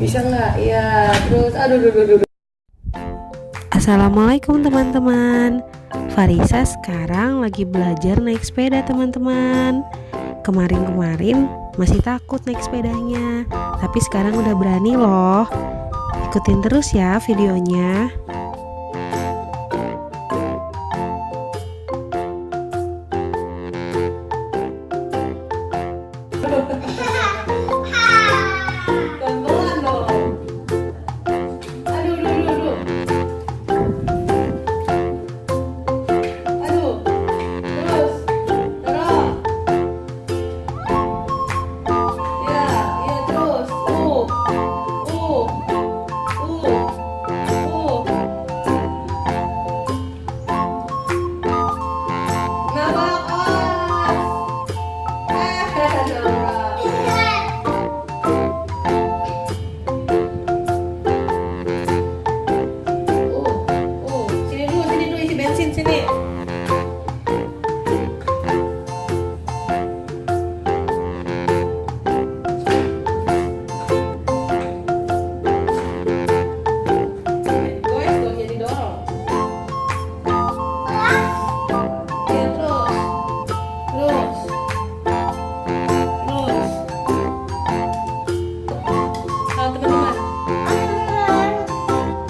Bisa nggak? Ya, terus aduh, aduh, aduh, aduh. Assalamualaikum teman-teman. Varisha sekarang lagi belajar naik sepeda teman-teman. Kemarin-kemarin masih takut naik sepedanya, tapi sekarang udah berani loh. Ikutin terus ya videonya. Pelan-pelan dong. Aduh, aduh, aduh, aduh. Aduh. Terus. Dorong. Ya, ya terus. Uh. Uh. Nabrak os. Nabrak. Sini dulu isi bensin sini. Goes dong jadi dorong. Ya terus. Terus. Terus. Kalau teman-teman.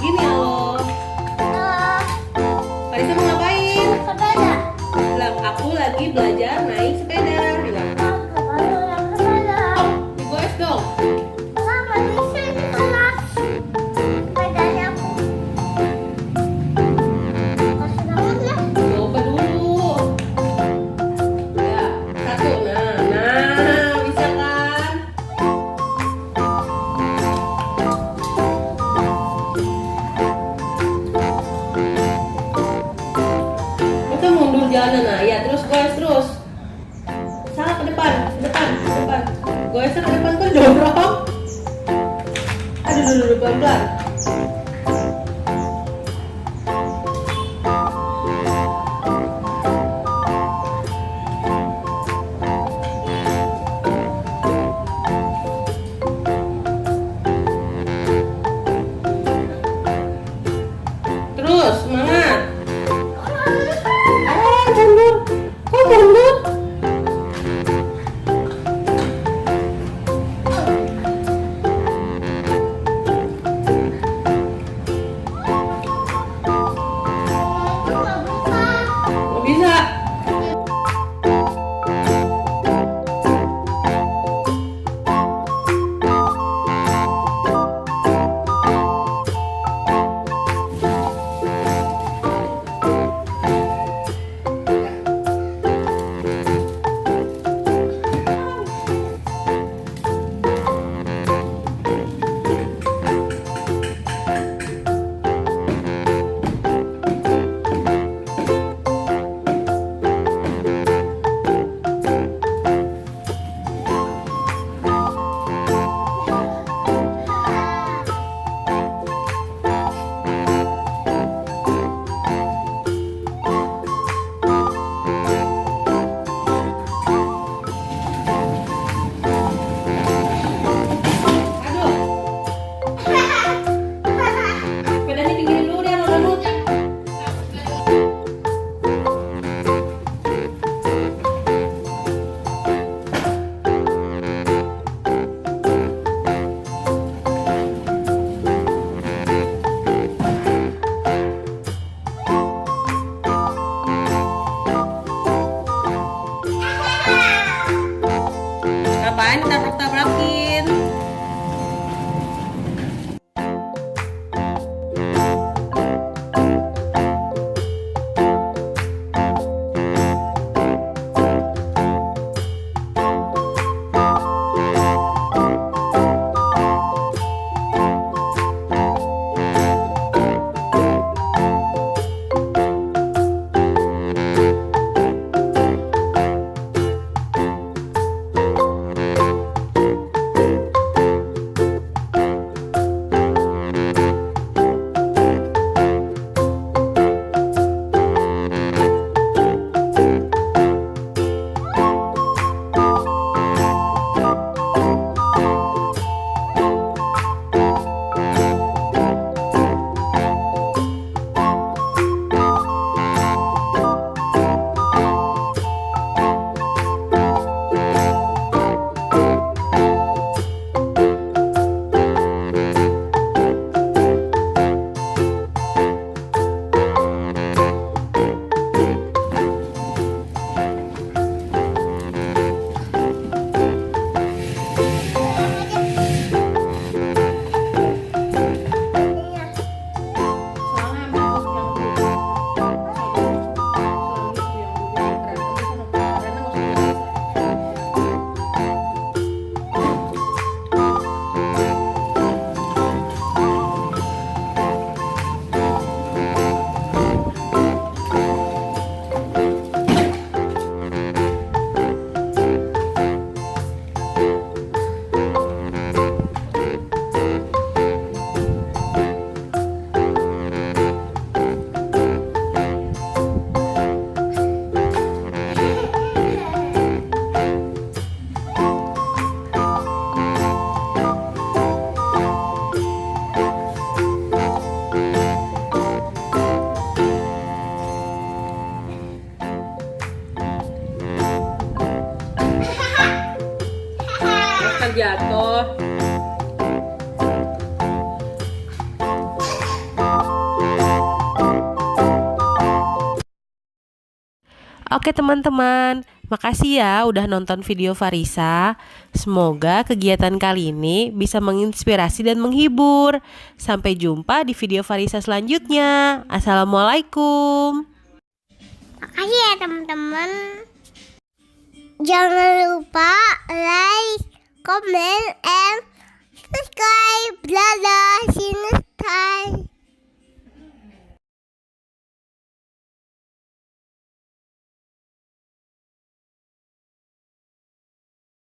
Gini loh. Varisha mau ngapain? Bilang aku lagi belajar naik sepeda. Bilang digoes dong. Coba dulu. Ya, satu. Nah, bisa kan? Kita mundur jalan. Nah, ya terus goes terus. Salah ke depan, ke depan, ke depan. Goes ke depan kan dorong. Aduh, dulu pelan-pelan. Terus, semangat. Mundur. Kok mundur? Nggak bisa. Aduh, sepedanya pinggirin dulu deh, Mama. Ngapain tabrak-tabrakin? jatuh. Oke teman-teman, makasih ya udah nonton video Varisha. Semoga kegiatan kali ini bisa menginspirasi dan menghibur. Sampai jumpa di video Varisha selanjutnya. Assalamualaikum. Makasih ya teman-teman. Jangan lupa like, comment, and subscribe. Dadah.